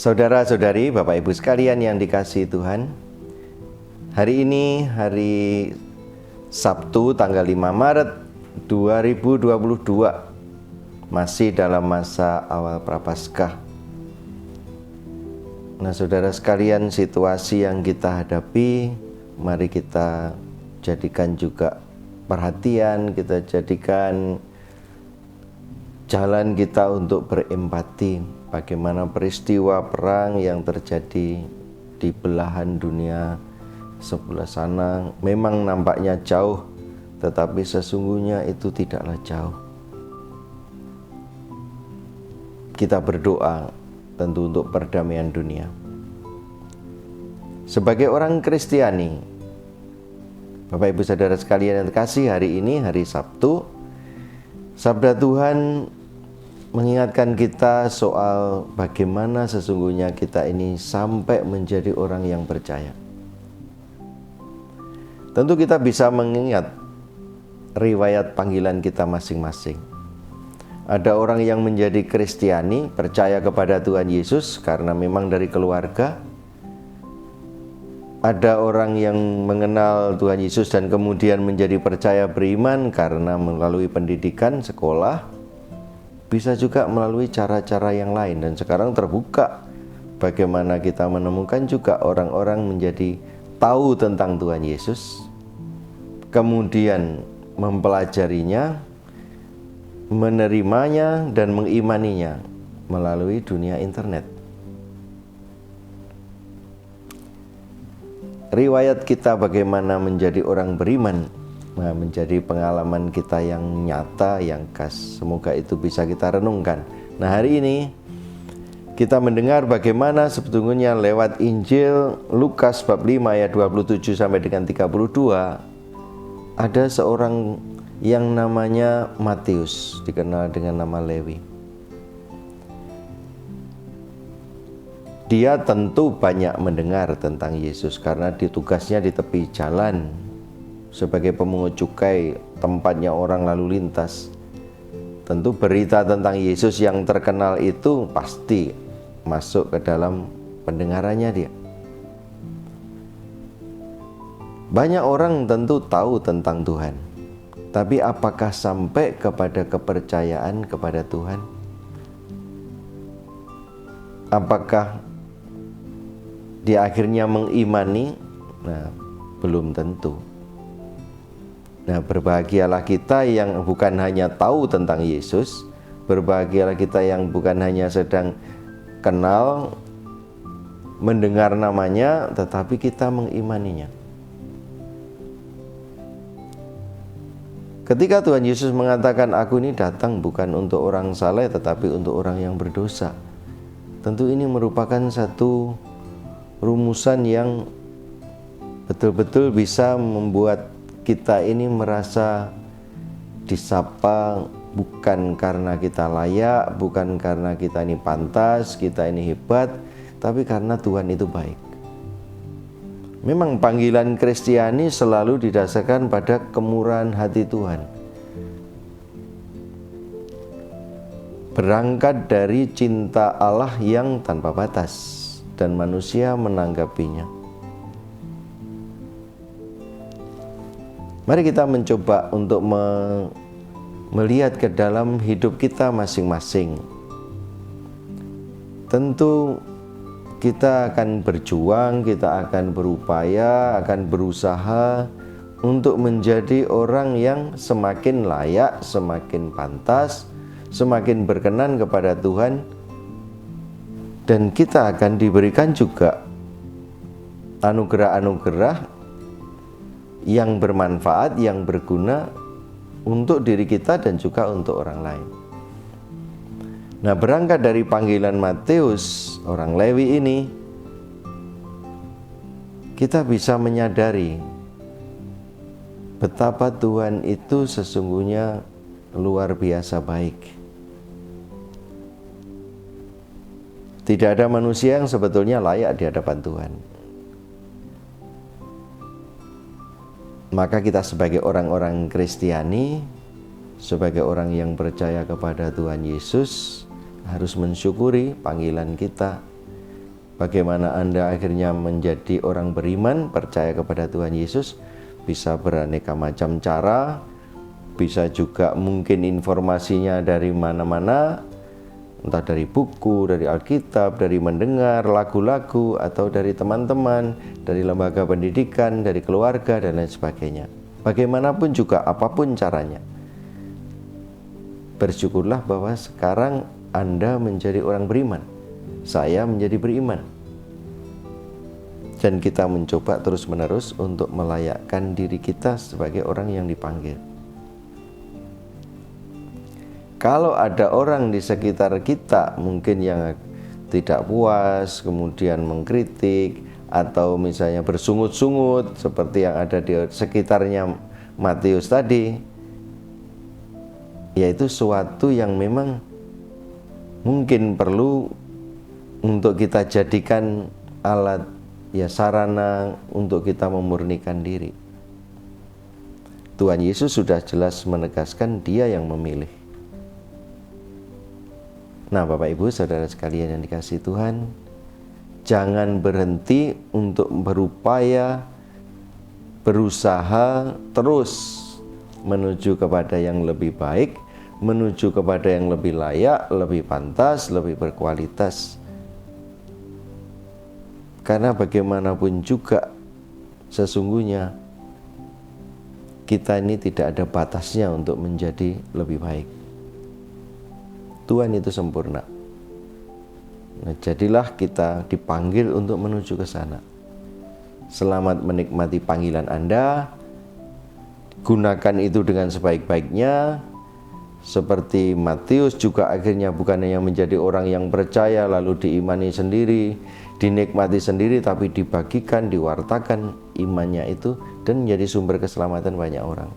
Saudara-saudari, Bapak Ibu sekalian yang dikasihi Tuhan, hari ini hari Sabtu tanggal 5 Maret 2022, masih dalam masa awal Prapaskah. Nah, saudara sekalian, situasi yang kita hadapi, mari kita jadikan juga perhatian, kita jadikan jalan kita untuk berempati. Bagaimana peristiwa perang yang terjadi di belahan dunia sebelah sana memang nampaknya jauh, tetapi sesungguhnya itu tidaklah jauh. Kita berdoa tentu untuk perdamaian dunia. Sebagai orang Kristiani, Bapak Ibu saudara sekalian yang terkasih, hari ini hari Sabtu, sabda Tuhan mengingatkan kita soal bagaimana sesungguhnya kita ini sampai menjadi orang yang percaya. Tentu kita bisa mengingat riwayat panggilan kita masing-masing. Ada orang yang menjadi Kristiani, percaya kepada Tuhan Yesus karena memang dari keluarga. Ada orang yang mengenal Tuhan Yesus dan kemudian menjadi percaya beriman karena melalui pendidikan, sekolah. Bisa juga melalui cara-cara yang lain, dan sekarang terbuka bagaimana kita menemukan juga orang-orang menjadi tahu tentang Tuhan Yesus, kemudian mempelajarinya, menerimanya dan mengimaninya melalui dunia internet. Riwayat kita bagaimana menjadi orang beriman menjadi pengalaman kita yang nyata, yang khas. Semoga itu bisa kita renungkan. Nah, hari ini kita mendengar bagaimana sebetulnya lewat Injil Lukas bab 5 ayat 27 sampai dengan 32 ada seorang yang namanya Matius, dikenal dengan nama Lewi. Dia tentu banyak mendengar tentang Yesus karena tugasnya di tepi jalan sebagai pemungut cukai, tempatnya orang lalu lintas. Tentu berita tentang Yesus yang terkenal itu pasti masuk ke dalam pendengarannya dia. Banyak orang tentu tahu tentang Tuhan, tapi apakah sampai kepada kepercayaan kepada Tuhan? Apakah dia akhirnya mengimani? Nah, belum tentu. Nah, berbahagialah kita yang bukan hanya tahu tentang Yesus, berbahagialah kita yang bukan hanya sedang kenal, mendengar namanya, tetapi kita mengimaninya. Ketika Tuhan Yesus mengatakan, "Aku ini datang bukan untuk orang saleh, tetapi untuk orang yang berdosa." Tentu ini merupakan satu rumusan yang betul-betul bisa membuat kita ini merasa disapa bukan karena kita layak, bukan karena kita ini pantas, kita ini hebat, tapi karena Tuhan itu baik. Memang panggilan Kristiani selalu didasarkan pada kemurahan hati Tuhan. Berangkat dari cinta Allah yang tanpa batas dan manusia menanggapinya. Mari kita mencoba untuk melihat ke dalam hidup kita masing-masing. Tentu kita akan berjuang, kita akan berupaya, akan berusaha untuk menjadi orang yang semakin layak, semakin pantas, semakin berkenan kepada Tuhan. Dan kita akan diberikan juga anugerah-anugerah yang bermanfaat, yang berguna untuk diri kita dan juga untuk orang lain. Nah, berangkat dari panggilan Matius, orang Lewi ini, kita bisa menyadari betapa Tuhan itu sesungguhnya luar biasa baik. Tidak ada manusia yang sebetulnya layak di hadapan Tuhan. Maka kita sebagai orang-orang Kristiani, sebagai orang yang percaya kepada Tuhan Yesus, harus mensyukuri panggilan kita Bagaimana Anda akhirnya menjadi orang beriman, percaya kepada Tuhan Yesus, bisa beraneka macam cara, bisa juga mungkin informasinya dari mana-mana, entah dari buku, dari Alkitab, dari mendengar lagu-lagu, atau dari teman-teman, dari lembaga pendidikan, dari keluarga, dan lain sebagainya. Bagaimanapun juga, apapun caranya, bersyukurlah bahwa sekarang Anda menjadi orang beriman, saya menjadi beriman, dan kita mencoba terus-menerus untuk melayakkan diri kita sebagai orang yang dipanggil. Kalau ada orang di sekitar kita mungkin yang tidak puas, kemudian mengkritik, atau misalnya bersungut-sungut seperti yang ada di sekitarnya Matius tadi, yaitu suatu yang memang mungkin perlu untuk kita jadikan alat, ya, sarana untuk kita memurnikan diri. Tuhan Yesus sudah jelas menegaskan Dia yang memilih. Nah, Bapak Ibu Saudara sekalian yang dikasihi Tuhan, jangan berhenti untuk berupaya, berusaha terus menuju kepada yang lebih baik, menuju kepada yang lebih layak, lebih pantas, lebih berkualitas. Karena bagaimanapun juga sesungguhnya kita ini tidak ada batasnya untuk menjadi lebih baik. Tuhan itu sempurna. Nah, jadilah kita dipanggil untuk menuju ke sana. Selamat menikmati panggilan Anda. Gunakan itu dengan sebaik-baiknya. Seperti Matius juga akhirnya bukan hanya menjadi orang yang percaya lalu diimani sendiri, dinikmati sendiri, tapi dibagikan, diwartakan imannya itu dan menjadi sumber keselamatan banyak orang.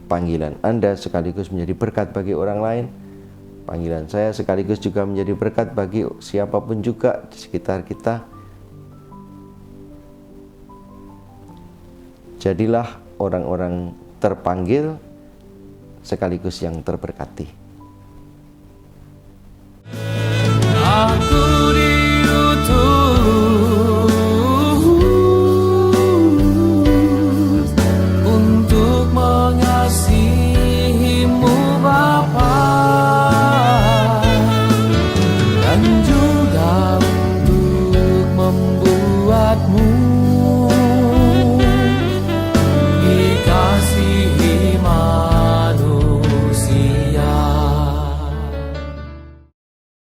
Panggilan Anda sekaligus menjadi berkat bagi orang lain. Panggilan saya sekaligus juga menjadi berkat bagi siapapun juga di sekitar kita. Jadilah orang-orang terpanggil sekaligus yang terberkati.